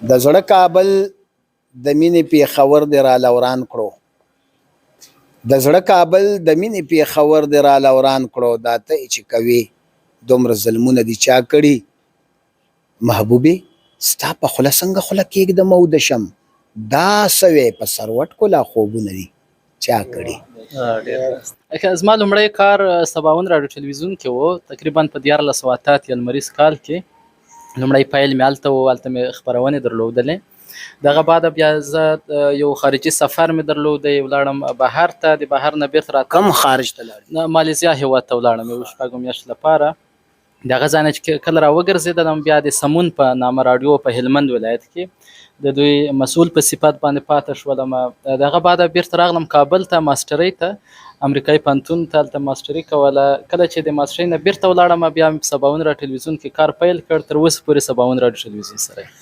د زړه کابل د مینې پیښور دی را لوران کړو د زړه کابل د مینې پیښور دی را لوران کړو دا ته چې کوي دومره ظلمونه دي چا کړي محبوبې ستا په خوله څنګه خوله کېږدم او د شم دا سوی په سروټ کولا خوبونه دي چا کړي. زما لومړی کار سباون راډیو ټلویزیون کې و، تقریبا په 1488 لمریز کال کې لومړی پیل مې هلته و، هلته مې خپرونې درلودلې. دغه بعد بیا زه یو خارجي سفر مې درلودی، ولاړم بهر ته، د بهر نه بیرته راتلم. کم خارج ته لاړې؟ مالیزیا هېواد ته ولاړم یو 6 میاشتې لپاره. د هغه ځای نه چې کله را وګرځېدلم بیا د سمون په نامه راډیو په هلمند ولایت کې د دوی مسؤل په صفت باندې پاتې شولم. د هغه بعد بیرته راغلم کابل ته ماسټرۍ ته، امریکایي پوهنتون ته هلته ماسټري کوله. کله چې د ماسټرۍ نه بیرته ولاړم بیا مې په سباون راډیو ټلویزیون کې کار پیل کړ، تر اوسه پورې سباون راډیو ټلویزیون سره یم.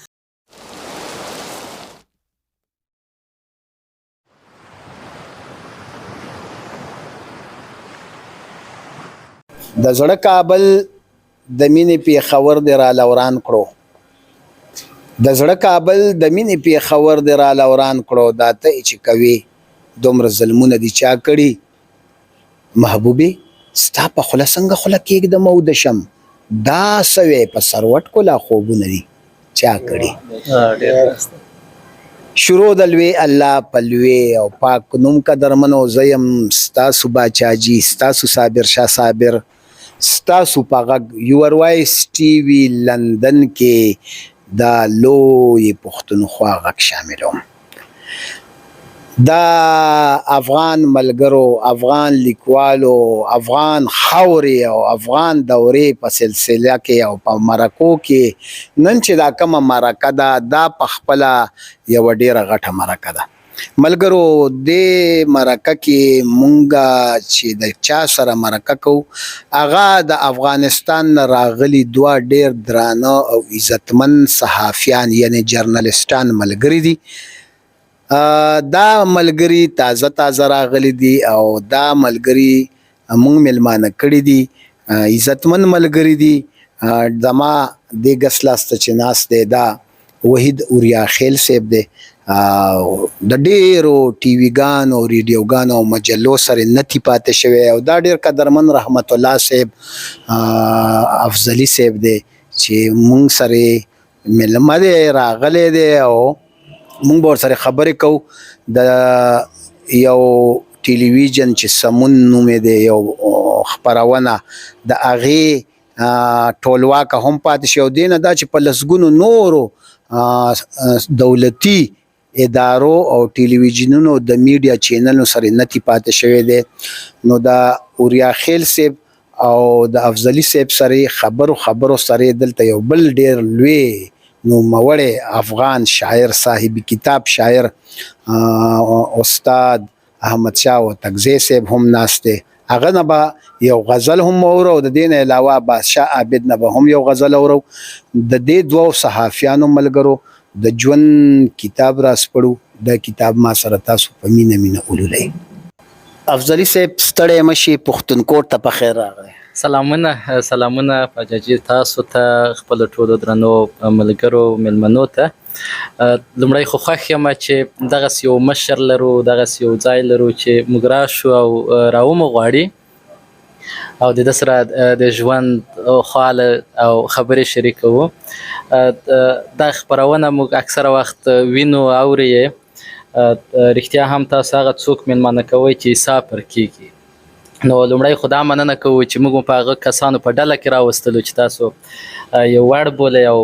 د زړه کابل د مینې پیښور دی را لوران کړو د زړه کابل د مینې پیښور دی را لوران کړو دا ته چې کوي دومره ظلمونه دي چا کړي محبوبې ستا په خوله څنګه خوله کېږدم او د شم دا سوی په سروټ کولا خوبونه دي چا کړي. شروع د لوی الله په لوی او پاک نوم قدرمنو زیم ستاسو باچاجي، ستاسو صابر شاه صابر، ستاسو په غږ یور وایس ټي وي لندن کې دا لوی پښتونخوا غږ شاملوم. دا افغان ملګرو، افغان لیکوالو، افغان خاورې او افغان دورې په سلسله کې او په مرکو کې نن چې دا کومه مرکه ده دا په خپله یوه ډیره غټه مرکه ده. ملګرو دې مرکه کې مونږ چې د چا سره مرکه کوو هغه د افغانستان نه راغلي دوه ډیر درانه او عزتمن صحافیان یعنی جرنالستان ملګري دي. دا ملګري تازه راغلي دي او دا ملګري مونږ میلمانه کړي دي، عزتمن ملګري دي. زما دې ګس لاسته چې ناست دی دا وحید اوریا خیل صاحب دی، د ډیرو ټي وي ګانو ریډیوګانو او مجلو سره نتی پاتې شوی او دا ډیر قدرمن رحمت الله صاحب افضلی صاحب دی چې مونږ سره میلمه دی راغلی دی او مونږ به ورسره خبرې کوو. د یو ټلویزیون چې سمون نومې دی یو خپرونه د هغې ټولواکه هم پاتې شي او دې نه دا چې په لسګونو نورو دولتي ادارو او ټلویزیونونو د میډیا چینلونو سره نتی پاتې شوی دی. نو دا اوریا خیل صاحب او د افضلی صاحب سره خبرو سره دلته یو بل ډیر لوی نوموړی افغان شاعر، صاحب کتاب شاعر استاد احمد شاه وطنزی صاحب هم ناست دی. هغه نه به یو غزل هم اورو، د دې نه علاوه بادشاه عابد نه به هم یو غزل اورو. د دې دوو صحافیانو ملګرو د ژوند کتاب راسپړو. دا کتاب ما سره تاسو په مینه ولولئ. افضلی صاحب ستړی مشي، پښتونکوټ ته په خیر راغلی. سلامونه پاچاجي تاسو ته، خپل ټولو درنو ملګرو میلمنو ته. لومړی خو خوښ یم چې دغسې یو مشر لرو، دغسې یو ځای لرو چې موږ راشو او راومو غواړي او د ده سره د ژوند خواله او خبرې شریکوو. دا خپرونه موږ اکثره وخت وینو اوري یې. رښتیا هم تاسو هغه څوک میلمانه کوئ چې حساب پر کېږي. نو لومړی خو دا مننه کوو چې موږ په هغه کسانو په ډله کې راوستلو چې تاسو یو وړ بولئ او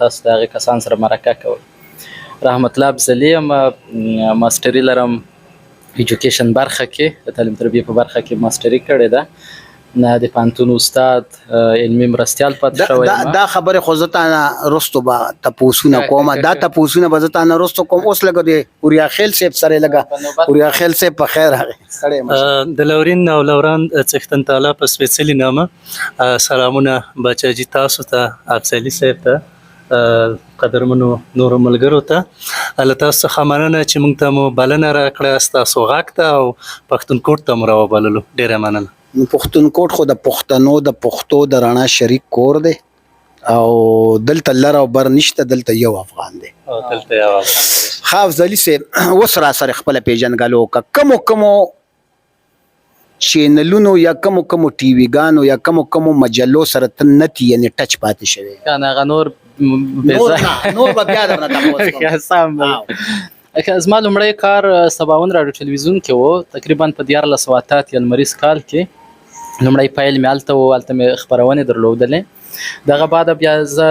تاسو د هغې کسان سره مرکه کوئ. رحمت الله افضلي یم، ماسټري لرم ایجوکیشن برخه کې، د تعلیم تربیې په برخه کې ماسټري کړې ده. د پوهنتون استاد علمي مرستیال پاتې شوی یم. دا خبرې خو زه تانه رستو به تپوسونه کوم، دا تپوسونه به زه تانه رستو کوم. اوس لږه د اوریا خیل صاحب سره اوریا خیل صاحب په خیر راغی. د لورین او لوران څښتن تعالی په سپېڅلي نامه سلامونه باچاجي تاسو ته، افضلي صاحب ته، قدرمنو نورو ملګرو ته. له تاسو څخه مننه چې موږ ته مو بلنه راکړه، ستاسو غږ ته او پښتونکوټ ته مو راوبللو. ډېره مننه. پښتونکوټ خو د پښتنو د پښتو د رڼا شریک کور دی. او دلته لر او بر نشته، دلته یو افغان دی. او دلته یو افغان دی. ښه افضلي صاحب، اوس را سره خپله پیژنګلو وکړه، کومو چینلونو یا کومو ټي ویګانو یا کومو مجلو سره ته نتي یعنې ټچ پاتې شوی؟ کنه هغه نور نور به بیا درنه تپوس کوم. سم زما لومړی کار 57 راډیو ټلویزیون کې و، تقریبا په 1488 لمریز کال کې لومړی پیل مې هلته و، هلته مې خپرونې درلودلې. دغه بعد بیا زه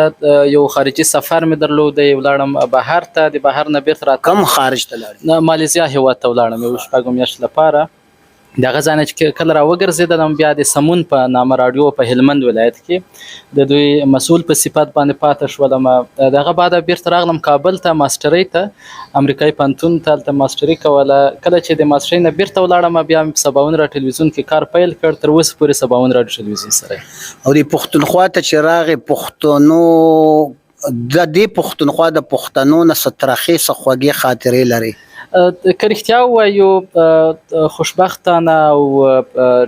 یو خارجي سفر مې درلودی، ولاړم بهر ته، د بهر نه بیرته راتلم. کم خارج ته لاړې؟ مالیزیا هېواد ته ولاړم یو شپږو میاشتو لپاره. د هغه ځای نه چې کله راوګرځېدلم بیا د سمون په نامه راډیو په هلمند ولایت کې د دوی مسؤل په صفت باندې پاتې شولم. د هغه بعد بیرته راغلم کابل ته ماسټرۍ ته، امریکایي پوهنتون ته هلته ماسټري کوله. کله چې د ماسټرۍ نه بیرته ولاړم بیا مې 57 راډیو ټلویزیون کې کار پیل کړ، تر اوسه پورې 57 راډیو ټلویزیون سره. او د پښتونخوا ته چې راغې، پښتنو د دې پښتونخوا د پښتنو نه څه ترخې څه خوږې خاطرې لري؟ که رښتیا ووایو خوشبختانه او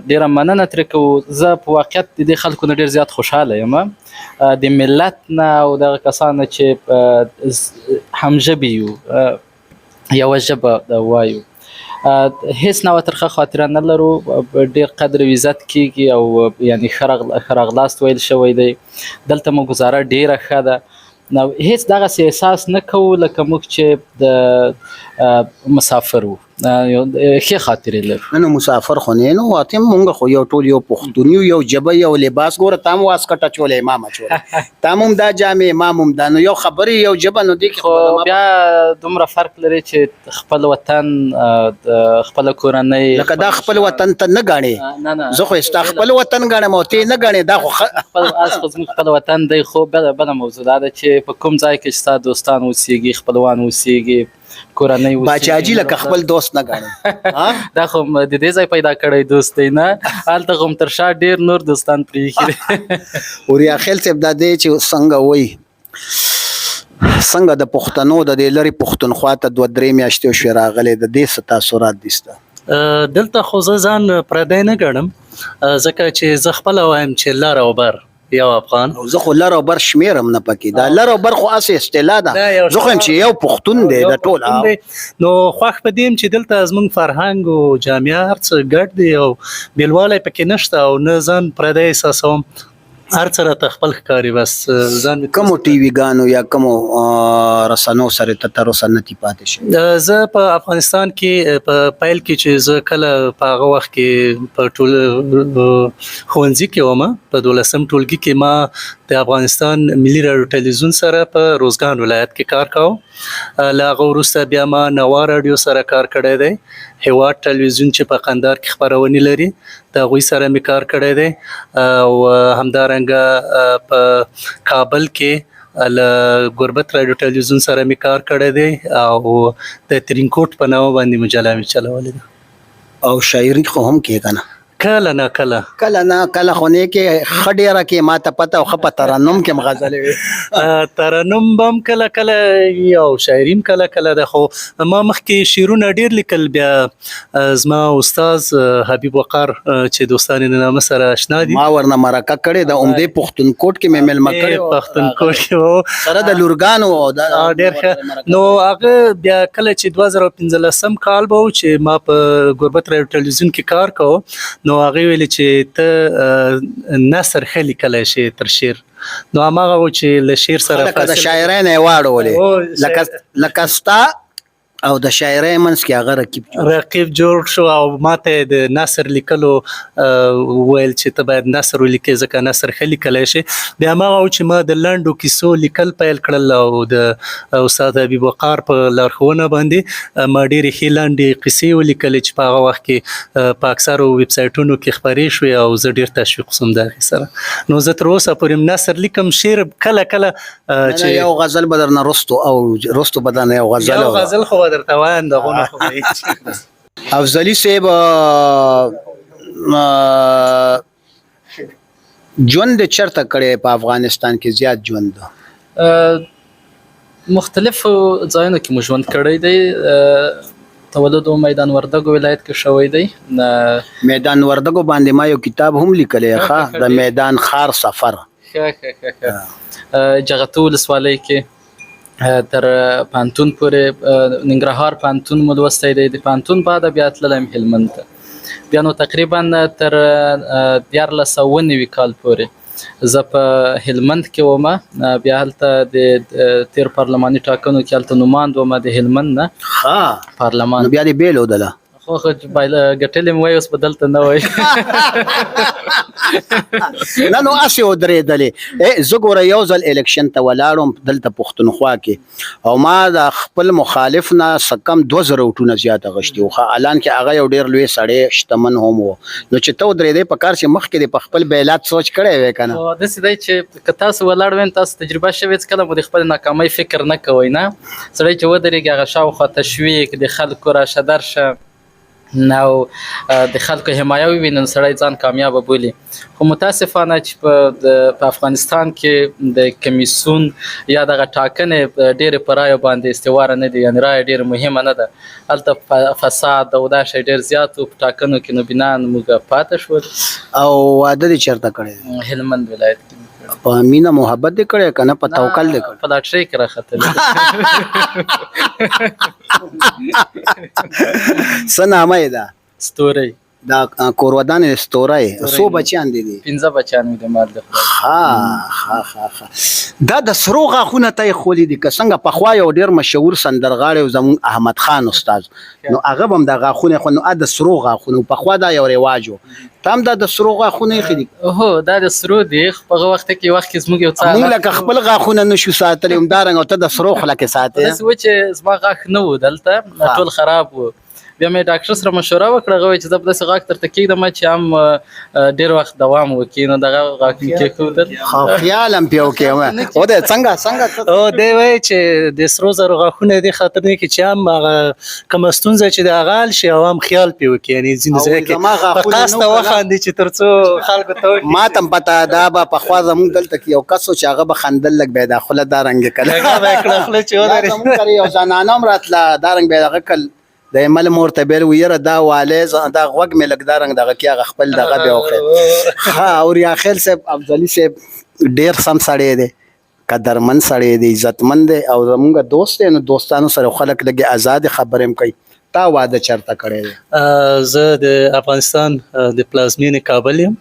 ډیره مننه ترې کوو. زه په واقعیت د دې خلکو نه ډیر زیات خوشحاله یم، د ملت نه او دغه کسانو چې همژبي یو، یوه ژبه وایو، هیڅ نوع ترخه خاطره نه لرو، ډیر قدر او عزت کیږي او یعنی ښه راغلاست ویل شوی دی. دلته مو ګزاره ډیره ښه ده. نو هیڅ دغسې احساس نه کوو لکه موږ چې د مسافر وو، ښې خاطرې لرو. نه مسافر خو نه نو، واته مونږ خو یو ټول یو پښتون یو، یو ژبه یو لباس. ګوره تا هم واسکټ اچولی، ما هم اچولی، تا هم دا جامې، ما هم دا، نو یو خبرې یو ژبه، نو دې کې خو بیا دومره فرق لري چې خپل وطن، خپله کورنۍ، لکه دا خپل وطن ته نه ګاڼې. نه زه خو ستا خپل وطن ګاڼم او ته نه ګاڼې، دا خو زموږ خپل وطن دی. خو بله موضوع دا ده چې په کوم ځای کې چې ستا دوستان اوسېږي، خپلوان اوسېږي، کورنۍ اوسېږي، باچاجي لکه خپل دوست نه ګاڼې. دا خو د دې ځای پیدا کړی دوست دی، نه هلته خو تر شا ډېر نور دوستان پرېښي دي. وریا خیل صاحب دا دی چې څنګه وایي، څنګه د پښتنو د دې لرې پښتونخوا ته 2-3 میاشتې وشوې راغلی، د دې څه تاثرات دي ستا؟ دلته خو زه ځان پردی نه ګڼم، ځکه چې زه خپله وایم چې لر او بر یو افغان. زه خو لر او بر شمیرم نه پکې، دا لر او بر خو اسې اصطلاح ده، زه خو یم چې یو پښتون دی د ټول. نو خوښ په دې یم چې دلته زموږ فرهنګ او جامعه هر څه ګډ دی او بېلوالی پکې نشته، او نه ځان پردی احساسوم، هر څه راته خپل ښکاري. بس ځان کومو ټي ویګانو یا کومو رسنو سره ته تر اوسه نتي پاتې شوی؟ زه په افغانستان کې په پیل کې چې زه کله په هغه وخت کې په ټول ښوونځي کې وم، په 12م ټولګي کې ما د افغانستان ملي راډیو ټلویزیون سره په روزګان ولایت کې کار کاوه. له هغه وروسته بیا ما نوا راډیو سره کار کړی دی، هیواد ټلویزیون چې په قندهار کې خپرونې لري د هغوی سره مې کار کړی دی، او همدارنګه په کابل کې له گربت راډیو ټلویزیون سره مې کار کړی دی، او د ترینکوټ په نامه باندې مجله مې چلولې ده. او شاعري خو هم کې که نه؟ کله نه کله خو نه کې ښه ډېره کې ما ته پته او ښه په ترنم کې م غزلې وي. ترنم به هم کله کله او شاعري هم کله کله ده، خو ما مخکې شعرونه ډېر لیکل. بیا زما استاد حبیب وقار چې دوستان نامه سره اشنا دي، ما ورنه مرکه کړې ده، عمدې پښتونکوټ کې مې مېلمه کړی، پښتونکوټ کې سره د لورګانو ډېر ښه. نو هغه بیا کله چې 2015 کال به و چې ما په گربت راډیو ټلویزیون کې کار کوم، نو هغه ویل چې ته نثر ښه لیکلی شي تر شعر. نو هماغه و چې له شعر سره لکه د شاعرۍ نه یې واړولې، لکه ستا او د شاعرۍ منځ کې هغه رقیب جوړ شو، او ماته د نثر لیکلو ویل چې ته باید نثر ولیکې ځکه نثر ښه لیکلی شي. بیا هماغه و چې ما د لنډو کیسو لیکل پیل کړل، او د استاد حبیب وقار په لارښوونه باندې ما ډېرې ښې لنډې قیسې ولیکلې چې په هغه وخت کې په اکثرو ویب سایټونو کې خپرې شوې، او زه ډېر تشویق شوم د هغې سره. نو زه تر اوسه پورې نثر لیکم، شعر کله کله چې یو غزل به درنه رستو به درنه یو غزل خو درته وایم دغونه خو افضلي صاحب ژوند چرته کړی په افغانستان کې؟ زیات ژوند مختلفو ځایونو کې مو ژوند کړی دی. تولد و میدان وردګو ولایت کې شوی دی. میدان وردګو باندې ما یو کتاب هم لیکلی ښه، د میدان خار سفر. جغتو ولسوالۍ کې تر پانتون پورې ننګرهار پانتون مو لوستی دی. د پانتون بعد بیا تللی یم هلمند ته. بیا نو تقریبا تر 1490 کال پورې زه په هلمند کې وم. بیا هلته د تیر پارلماني ټاکنو کې هلته نوماند وم د هلمند نه ها پارلمان. نو بیا دې بیل ودله خو ګټلې مې وایي اوس به دلته نه وایي. نه نو هسې ودرېدلې. زه ګوره یو ځل الیکشن ته ولاړم دلته پښتونخوا کې او ما د خپل مخالف نه څه کم 2000 ووټونه زیات اخیستي وو. حالان کې هغه یو ډېر لوی سړی شتمن هم و. نو چې ته ودرېدې په کار چې مخکې دې په خپل بیلات سوچ کړی وی که نه؟ داسې دی چې که تاسو ولاړ وئ تاسو تجربه شوې هېڅکله مو د خپل ناکامۍ فکر نه کوئ نه. سړی چې ودرېږي هغه شاوخوا تشویق د خلکو راشه درشه او د خلکو حمایه وویني نو سړی ځان کامیابه بولي. خو متاسفانه چې په افغانستان کې د کمیسیون یا دغه ټاکنې ډېرې په رایو باندې استواره نه دي، یعنې رایه ډېره مهمه نه ده. هلته فساد او دا شی ډېر زیات و په ټاکنو کې، نو بنا موږ پاته شول. او واده دې چېرته کړی؟ هلمند ولایت کې. په مینه محبت دې کړی که نه په توکل دې کړی؟ په لاټرۍ کې راختلی. څه نامه یې ده؟ ستوری. دا کورودان ستوری. څو بچیان دي؟ 15 بچیان مې د مال د خدای. دا د سرو غاښونه ته یې خولي دي که څنګه؟ پخوا یو ډېر مشهور سندرغاړی و زموږ احمد خان استاد، نو هغه به هم دا غاښونه خو نو د سرو غاښونه پخوا دا یو رواج و. ته هم دا د سرو غاښونه ایښي دي؟ هو دا د سرو دي. په هغه وخت کې زموږ یو څه موږ لکه خپل غاښونه نشو ساتلی همدارنګه او ته د سرو خوله کې ساتې. داسې و چې زما غاښ نه و دلته، ټول خراب و. بیا مې ډاکټر سره مشوره وکړه. هغه وایي چې زه به داسې غاښ درته کېږدم چې هم ډېر وخت دوام وکړي. نو دغه غاښ مې کېښودل. خیال هم پې وکړې. او دی څنګه او دی وایي چې د سرو زرو غاښونه دې خاطر دی کې چې هم هغه کومه ستونزه چې د هغه حل شي او هم خیال پې وکړي، یعنې ځینې ځای کې په قصده وخاندي چې تر څو خلکو ته وکړي. ما ته هم پته دا به پخوا زموږ دلته کې یو کس و چې هغه به خندل لږ به یې دا خوله دا رنګ یې کړله. هغه به یې کړه خوله چې ودرېد. زموږ سره یو زنانه هم راتله دا رنګ به یې دغه کړل. د ایمل مور ته بیل ویره دا والی دا غوږ مې لږ دا رنګ دغه کې هغه خپل دغه بیا وخېد. ها او ریاخیل صاحب افضلي صاحب ډېر سم سړی دی، قدرمن سړی دی، عزتمند دی او زموږ دوست دی. نو دوستانو سره خلک لږې ازادې خبرې هم کوي. تا واده چېرته کړی دی؟ زه د افغانستان د پلازمینې کابل یم،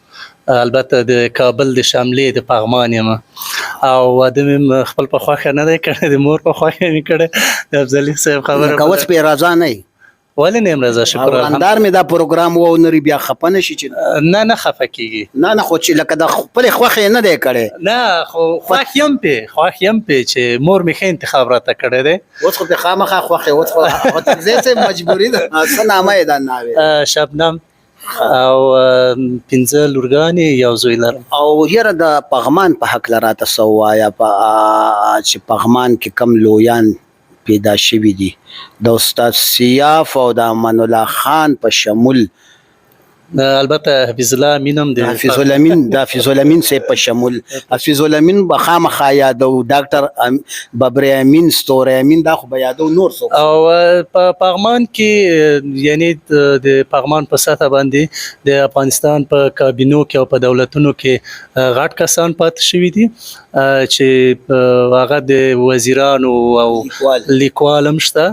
البته د کابل د شاملې د پغمان یم او واده مې خپل په خوښه نه دی کړی، د مور په خوښه مې کړی. د افضلي صاحب خبره که اوس پې رضا نه یې؟ ولې نه یم رضا؟ شکر اندار مې دا پروګرام و نری بیا خفه نه شي چې نه خفه کېږي. نه خو چې لکه د خپلې خوښې نه دی کړی. نه خو خوښ یم پې چې مور مې ښه انتخاب راته کړی دی. اوس خو پې خامخا خوښې، اوس خو تغذیې څه مجبوري ده. څه نامه یې دا ناوې؟ شبنم او 15 لورګانې یو زوی لرم. او یاره د پغمان په هکله راته څه ووایه چې پغمان کې کم لویان پیدا شوي دي د استاد سیاف او د امان الله خان په شمول. البته حفیظ الله امین هم دی. حفیظ الامین صاحب په شمول. حفیظ الامین به خامخا یادو، ډاکټر ببري امین، ستوری امین، دا خو به یادو. نور څوک؟ او په پغمان کې یعنی د پغمان په سطح باندې د افغانستان په کابینو کې او په دولتونو کې غټ کسان پاتې شوي دي چې هغه د وزیرانو او لیکوال هم شته،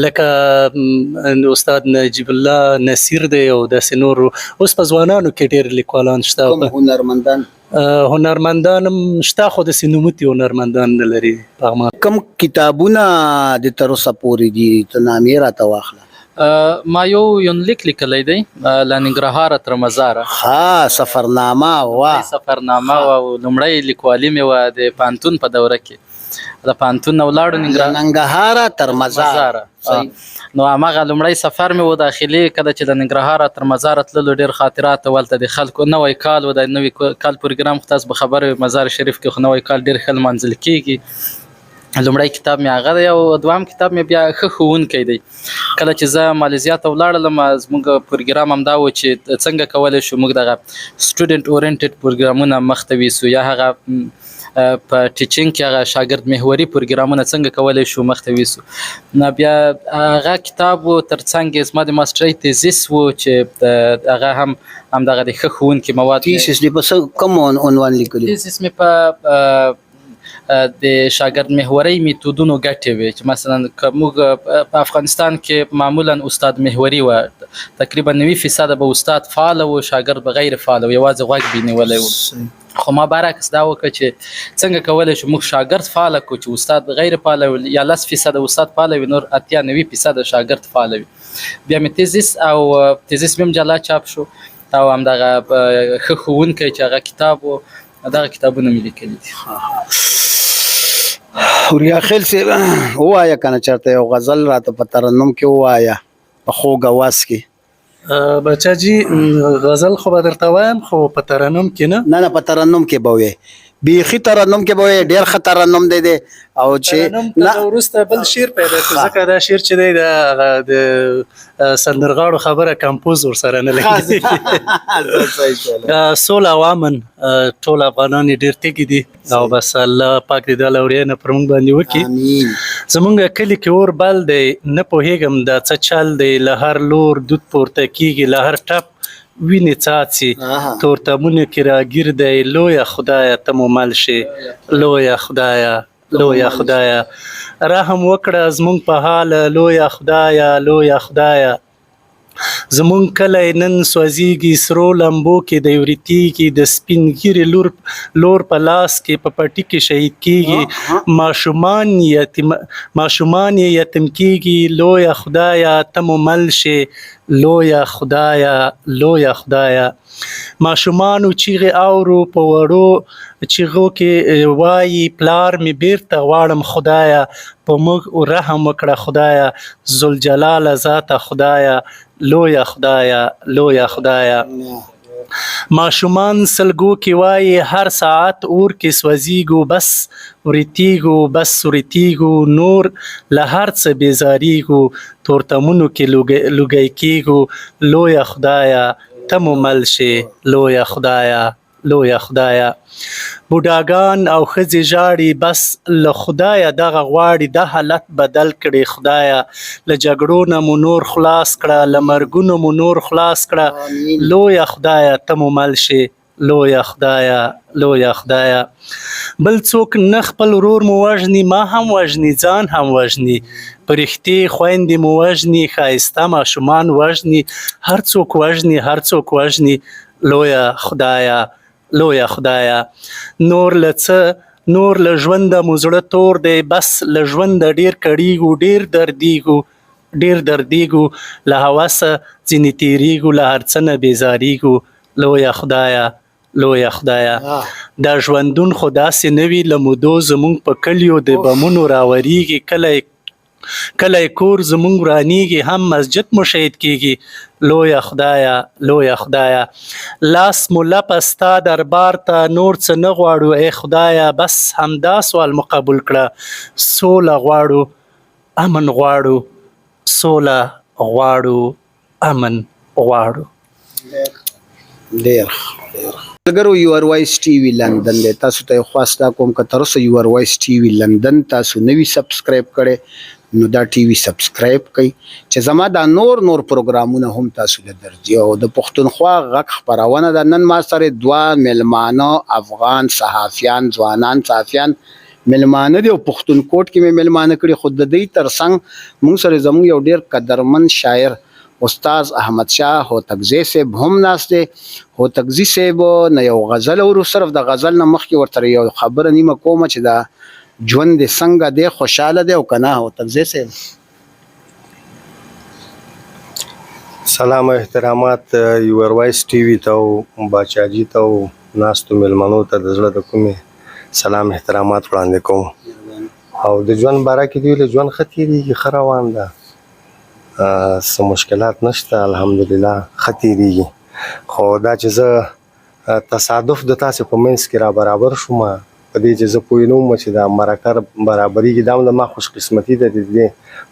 لکه استاد نجیب الله نصیر دی او داسې نور. اوس په ځوانانو کې ډېر لیکوالان شته. کوم هنرمندان هم شته خو داسې نوموتي هنرمندان نه لري پغمان. کوم کتابونه د تر اوسه پورې دي ته نامې راته واخله؟ ما یو یونلیک لیکلی دی له ننګرهاره تر مزاره. ها سفرنامه. وا سفرنامه او لومړی لیکوالي مې وه د پانتون په دوره کې. د پانتون نه ولاړو ننګرهاره تر مزاره. نو هماغه لومړی سفر مې و داخلي. کله چې د ننګرهاره تر مزاره تللو ډېر خاطرات ولته د خلکو نوی کال و. د نوي کال پروګرام خو تاسو به خبر وي مزار شریف کې خو نوی کال ډېر ښه لمانځل کېږي. لومړی کتاب مې هغه دی او دوام کتاب مې بیا ښه ښوونکی دی. کله چې زه مالیزیا ته ولاړلم زموږ پروګرام همدا و چې څنګه کولی شو موږ دغه سټوډنټ اورینټډ پروګرامونه مخته ویسو یا هغه په ټیچینګ کې هغه شاګرد محوري پروګرامونه څنګه کولی شو مخته ویسو نو بیا هغه کتاب و ترڅنګ زما د ماسټرۍ تیزیس و چې هغه هم همدغه د ښه ښوونکي مواد تیسیس دی په کوم عنوان لیکلی تیزیس مې په د شاګرد محوري میتودونو ګټې وي چې مثلا که موږ په افغانستان کې معمولا استاد محوري و تقریبا 90% به استاد فعال و شاګرد به غیر فعال و یوازې غوږ به نیولی و خو ما برعکس دا وکړه چې څنګه کولی شو موږ شاګرد فعاله کړو چې استاد غیر فعال وي یا 10% استاد فعال وي نور 90% شاګرد فعال وي بیا مې تیزیس مې هم جلا چاپ شو او همدغه ښه ښوونکی چې هغه کتاب و دغه کتابونه مې لیکلي دي وریا خیل سی ووایه کنه چېرته یو غزل راته په ترنم کې ووایه په خوږ اواز کې بچا جی غزل خو به درته وایم خو په ترنم کې نه په ترنم کې به وایې بیخي ترنم کې به وایې ډېر ښه ترنم دی او چې ترنم ته وروسته بل شعر پیدا کړو ځکه دا شعر چې دی د سندرغاړو خبره کمپوز ورسره نه لګي سول عوامن ټول افغانان ډېر تږي دي او بس الله پاک دې دا لورینه پر موږ باندې وکړي زمونږ کلي کې اور بل دی نه پوهېږم دا څه چل دی له هر لور دود پورته کېږي له هر ټپ وینې څاڅي تورتمونه کې راګیر دی لویه خدایه ته مو مل شې لویه خدایه رحم وکړه زمونږ په حال لویه خدایه زمونږ کلی نن سوځېږي سرو لمبو کې د وریتېږي د سپین ږیرې لور په لاس کې په پټي کې شهید کېږي ماشومان یې یتیم کېږي لویه خدایه ته مو مل شې لویه خدایه ماشومانو چیغې اورو په وړو چیغو کې وایي پلار مې بیرته غواړم خدایه په موږ رحم وکړه خدایه ذوالجلاله ذاته خدایه لویه خدایه ماشومان سلګو کې وایي هر ساعت اور کې سوځېږو بس ورتېږو نور له هر څه بیزارېږو تورتمونو کې لوګی کېږو لویه خدایه ته مو مل شې لویه خدایه بوډاګان او ښځې ژاړي بس له خدایه دغه غواړي دا حالت بدل کړي خدایه له جګړو نه مو نور خلاص کړه له مرګونو مو نور خلاص کړه لویه خدایه ته مو مل شې لویه خدایه بل څوک نه خپل ورور مو وژني ما هم وژني ځان هم وژني پرښتې خویندې مو وژني ښایسته ماشومان وژني هر څوک وژني لویه خدایه نور له ژونده مو زړه تور دی بس له ژونده ډېر کړېږو ډېر دردېږو له هوسه ځینې تېرېږو له هر څه نه بېزارېږو لویه خدایه دا ژوندون خو داسې نه وي له مودو زمونږ په کلیو د بمونو راورېږي کلی کور زمونږ ورانېږي هم مسجد مو شهید کېږي لویه خدایه لاس مو لپه ستا دربار ته نور څه نه غواړو ای خدایه بس همدا سوال مو قبول کړه سوله غواړو امن غواړو ډېر ملګرو یور وایس ټي وي لندن دی تاسو ته خواسته کوم که تر اوسه یور وایس ټي وي لندن تاسو نوي سبسکرایب کړئ نو دا ټي وي سبسکرایب کړئ چې زما دا نور پروګرامونه هم تاسو له درځي او د پښتونخوا غږ خپرونه ده نن ما سره دوه میلمانه افغان صحافیان ځوانان صحافیان میلمانه دي او پښتونکوټ کې مې میلمانه کړي خو د دې ترڅنګ موږ سره زموږ یو ډېر قدرمن شاعر استاد احمد شاه هوتکزی صاحب هم ناست دی هوتکزی صاحب نه یو غزل ورو صرف د غزل نه مخکې ورته یو خبره نیمه کومه چې دا ژوند دې څنګه دی خوشحاله دی او که نه هوتکزی صاحب سلام او احترامات یور وایس ټي وي ته او باچاجي ته او ناستو میلمنو ته د زړه د کومې سلام احترامات وړاندې کوم او د ژوند باره کې دی له ژوند ښه تېرېږي ښه روان ده څه مشکلات نشته الحمدلله ښه تېرېږي خو دا چې زه تصادف د تاسې په منځ کې را برابر شوم په دې چې زه پوه نه وم چې دا مرکه برابرېږي دا هم د ما خوشقسمتي ده د دې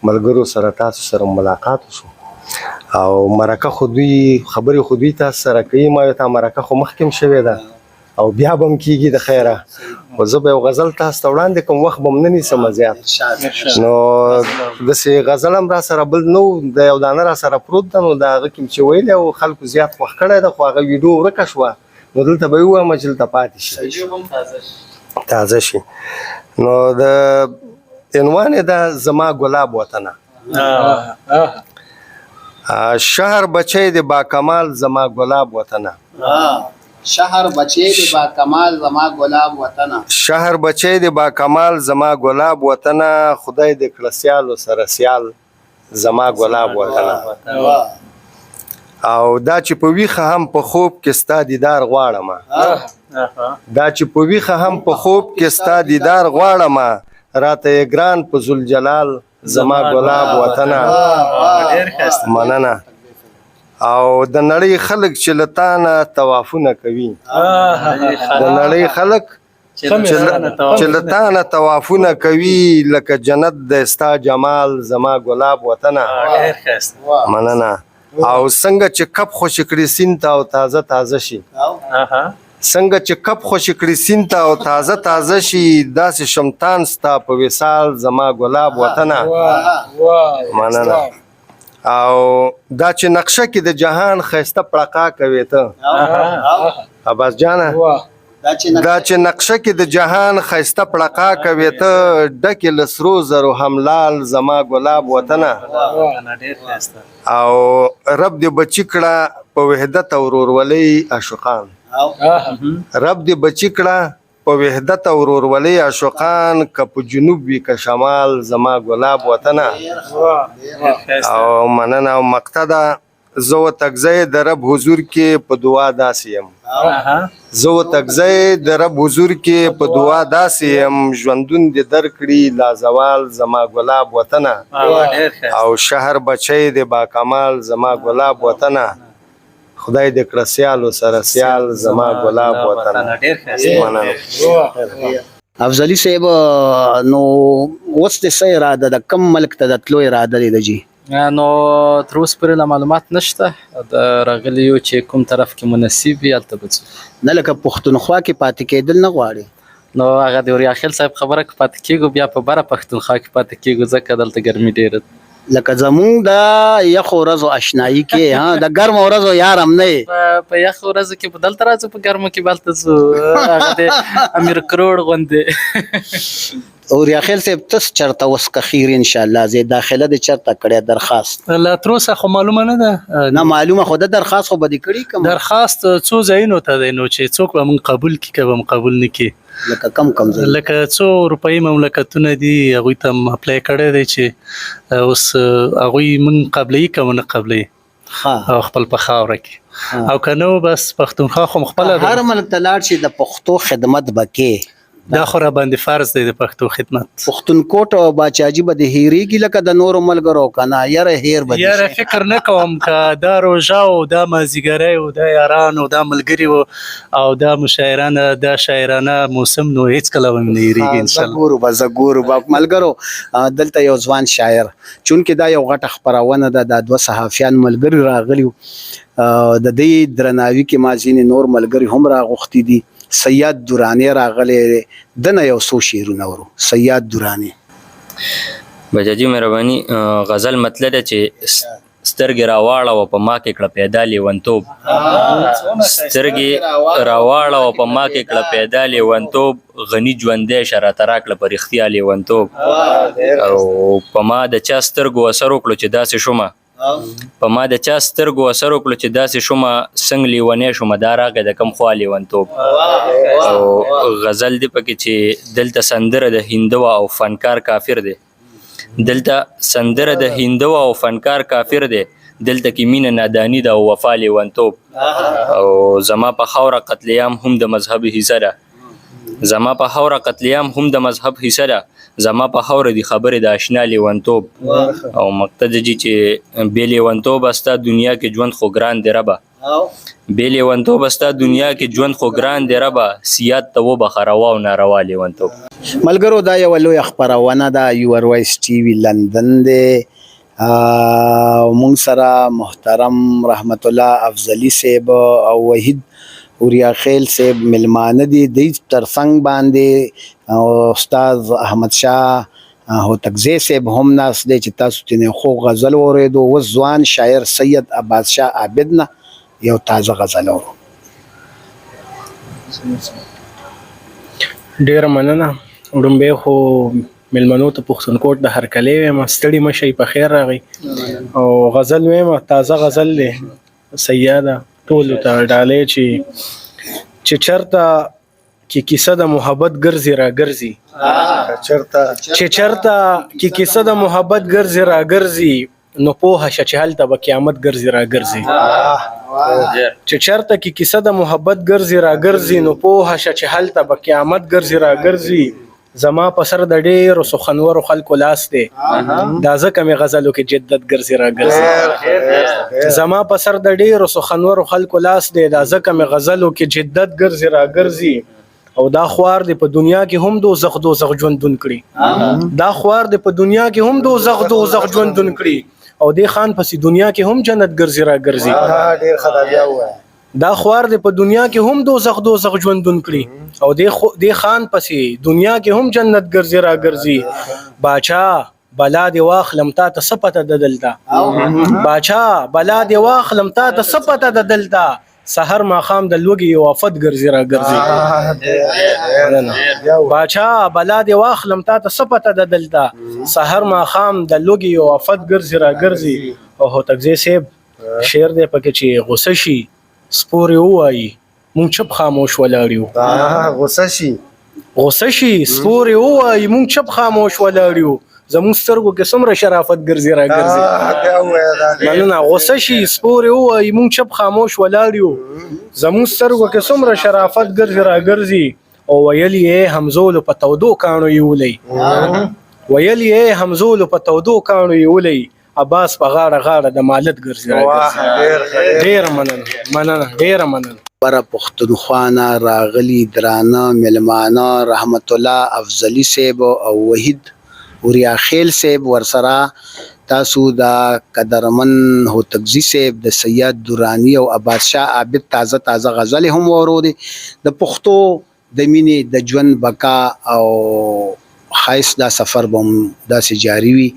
ملګرو سره تاسو سره ملاقات وشو او مرکه خو دوی خبرې خو دوی تاسو سره کوي ما تا مرکه خو مخکې هم شوې ده او بیا به هم کېږي د خیره خو زه به یو غزل تاسو ته وړاندې کوم وخت به م نه نیسم زیات نو داسې غزل هم را سره بل نو د یو دانه را سره پروت ده نو د هغه کې چې ویلی او خلکو زیات خوښ کړی ده خو هغه ویډیو ورکه شوه نو دلته به یې ووایم چې دلته پاتې شي تازه شي نو د عنوان یې ده زما ګلاب وطنه شهر بچی د با کمال زما ګلاب وطنه شهر بچی د با کمال زما ګلاب وطنه شهر بچی د با کمال زما ګلاب وطنه خدای دې کړه سیالو سره سیال زما ګلاب وطنه او دا چې په ویښه هم په خوب کې ستا دیدار غواړم دا چې په ویښه هم په خوب کې ستا دیدار غواړم راته یې ګران په ذوالجلال زما ګلاب وطنه مننه او د نړۍ خلک چې له تا نه طوافونه کوي د نړۍ خلک چې له تا نه طوافونه کوي لکه جنت د ستا جمال زما ګلاب وطنه مننه او څنګه چې کپ خوشې کړي سیند ته او تازه تازه شي څنګه چې کپ خوشې کړي سیند ته او تازه تازه شي داسې شمتان ستا په وصال زما ګلاب وطنه مننه او دا چې نقشه کې د جهان ښایسته پړقا کوي ته عباس جانه دا چې نقشه کې د جهان ښایسته پړقا کوي ته ډکې له سرو زرو هملال زما ګلاب وطنه او رب دې بچي کړه په وحدت او ورورولۍ عاشقان رب دې بچي کړه په وحدت او ورورولۍ عاشقان که په جنوب وي که شمال زما ګلاب وطنه او مننه او مقتده زه وتګزی د رب حضور کې په دعا داسې یم زه وتګزی د رب حضور کې په دعا داسې یم ژوندون دې درکړي لازوال زما ګلاب وطنه او شهر بچی د باکمال زما ګلاب وطنه خدای دې کړه سیالو سره سیال زما ګلاب وطنه مننه افضلی صاحب نو اوس د څه اراده ده کم ملک ته د تلو اراده لري جی نو تر اوسه پورې لا معلومات نشته د راغلیو چې کوم طرف کې مناسب وي هلته به ځو نه لکه پښتونخوا کې پاتې کېدل نه غواړي نو هغه د وریاخیل صاحب خبره که پاتې کېږو بیا په بره پښتونخوا کې پاتې کېږو ځکه دلته ګرمي ډېره ده لکه زمونږ د یخو ورځو اشنایي کې ها د ګرمو ورځو یار هم نه یې په یخو ورځو کې به دلته راځو په ګرمو کې به هلته ځو هغه د امیر کروړ غوندې اوریاخیل صاحب تس چرته اوس کخیر ان شاء الله زه داخله د چرته کړه درخواست لا تر اوسه خو معلومه نه ده نه معلومه خو د درخواست خو بدی کړی کوم درخواست څو ځایونو ته دی نو چې څوک به مونږ قبول کړي که به مونږ قبول نه کړي لکه کم ځای لکه څو اروپایي مملکتونه دي هغوی ته هم اپلای کړی دی چې اوس هغوی مونږ قبلوي که ونه قبلوي او خپل په خاوره کې او که نه بس پښتونخوا خو خپله هر ملک ته لاړ شي د پښتو خدمت بکې دا خو را باندې فرض دی د پښتو خدمت پښتونکوټ او باچاجي به د هیریږي لکه د نورو ملګرو کنه یاره هیر به یاره فکر نه کوم که دا روژه او دا مازدیګری او دا یاران او دا ملګري او دا مشاعرانه دا شاعرانه موسم نو هیڅکله به مې نه هیریږي انشاءالله زه ګورو به ملګرو دلته یو ځوان شاعر چونکې دا یو غټه خپرونه ده دا دوه صحافیان ملګري راغلي د دې درناوي کې ما ځینې نور ملګري هم راغوښتي دي سید دورانی راغلی دنه یو څو شعرونه ورو سید دورانی بجاجي مهرباني غزل مطلب ده چې سترګې راواړه په ما کې کړه پیدا لیونتوب سترګې راواړه په ما کې کړه پیدا لیونتوب غني ژوندی شراته راکړه په رښتیا لیونتوب او په ما د چا سترګو اثر وکړو چې داسې شومه په ما د چا سترګو اثر وکړو چې داسې شومه څنګه لیونی شومه دا راغی د کم خوا لیونتوب او غزل دی پکې چې دلته سندره د هندوه او فنکار کافر دی دلته سندره د هندوه او فنکار کافر دی دلته کې مینه نادانی ده او وفا لیونتوب او زما په خاوره قتلیام هم د مذهب حصه ده زما په خاوره قتلیام هم د مذهب حصه ده زما په خاوره دی خبرې د آشنا لیونتوب او مقتد جی چې بې لیونتوب ستا دنیا کې ژوند خو ګران دی ربه بې لیونتوب ستا دنیا کې ژوند خو ګران دی ربه سیاد ته وبخه روا او ناروا لیونتوب ملګرو دا یو لویه خپرونه ده یور وایس ټي وي لندن دی مونږ سره محترم رحمت الله افضلی صاحب او وحید اوریا خیل صاحب ملمانه دي د ترڅنګ باندې استاد احمد شاه هوتکزی صاحب هم ناس دی چې تاسو تنه خو غزل اوریدو و ځوان شاعر سید عباس شاه عابد نه یو تازه غزل اورو. ډیر مننه. وړومبی خو مېلمنو ته پښتونخوا د هرکلی وایم، ستړي مه شئ، په خیر راغئ. او غزل وایم، تازه غزل دی سیاده ټولو ته ډالۍ چې چېرته کې کیسه د محبت ګرځي را ګرځي، چې چېرته کې کیسه د محبت ګرځي را ګرځي، نو پوهه شه چې هلته به قیامت ګرځي را ګرځي. چې چېرته کې کیسه د محبت ګرځي را ګرځي، نو پوهه شه چې هلته به قیامت ګرځي را ګرځي. زما په سر د ډېرو سخنورو خلکو لاس دی، دا ځکه مې غزلو کې جدت ګرځي را ګرځي. زما په سر د ډېرو سخنورو خلکو لاس دی، دا ځکه مې غزلو کې جدت ګرځي را ګرځي. او دا خوار دی په دنیا کې هم دوزخ ژوندون کړي، دا خوار دی په دنیا کې هم دوزخ ژوندون کړي، او دې خان پسې دنیا کې هم جنت ګرځي را ګرځي. دا خوار دی په دنیا کې هم دوزخ ژوندون کړي، او دې خان پسې دنیا کې هم جنت ګرځي را ګرځي. باچا بلا دی واخلم تا ته څه پته د دلته، باچا بلا دی واخلم تا ته څه پته د دلته، سحر ماښام د لوږې یو آفت ګرځي را ګرځي. باچا بلا دی واخلم تا ته څه پته د دلته، سحر ماښام د لوږې یو آفت ګرځي را ګرځي. او هوتکزی صاحب شعر دی پکې چې غصه شي سپورې ووایي مونږ چپ خاموش ولاړ یو. غصه شي سپورې ووایي مونږ چپ خاموش ولاړ یو، زموږ سترګو کې څومره شرافت ګرځي را ګرځي. مننه. غصه شي سپورې ووایي مونږ چپ خاموش ولاړ یو، زموږ سترګو کې څومره شرافت ګرځي را ګرځي. او ویل یې همزولو په تودو کاڼو یولئ، ویل یې همزولو په تودو کاڼو یولئ، عباس په غاړه د مالت ګرځي را ګرځي. ډېره مننه، ډېره مننه. بره پښتونخوا نه راغلي درانه ملمانه رحمت الله افضلي صاحب او وحید اوریا خیل صاحب ورسره تاسو دا قدرمن هوتکزی صاحب د سید درانی او عباس شاه عابد تازه غزل هم ورودي. د پښتو د مینې د ژوند بقا او خایس دا سفر بم داسې جاری وي.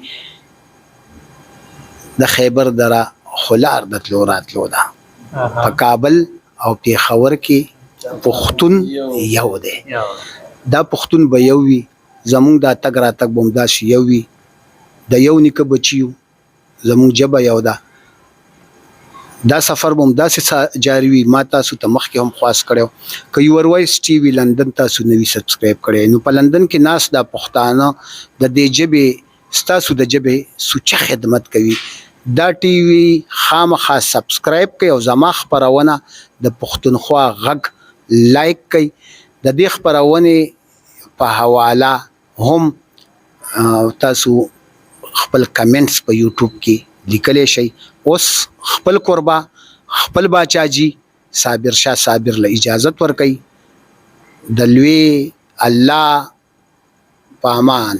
د خیبر دره خلار د تلو راتلو ده په کابل او پیښور کې پښتون یو دی. دا پښتون به یو وي، زمونږ دا تګ راتګ به همداسې یو وي، د یو نیکه بچیو زمونږ ژبه یو ده. دا سفر به همداسې جاري وي. ما تاسو ته مخکې هم خواست کړی که یور وایس ټي وي لندن تاسو نوي سبسکرایب کړی، نو په لندن کې ناس دا پښتانه د دې ژبې ستاسو د ژبې سوچه خدمت کوي. دا ټي وي خامخا سبسکرایب کړئ او زما خپرونه د پښتونخوا غږ لایک کړئ. د دې خپرونې په حواله هم تاسو خپل کمنټس په یوټیوب کې لیکلی شئ. اوس خپل قربا خپل باچاجي صابر شاه صابر له اجازت ورکړئ. د لوی الله په امان.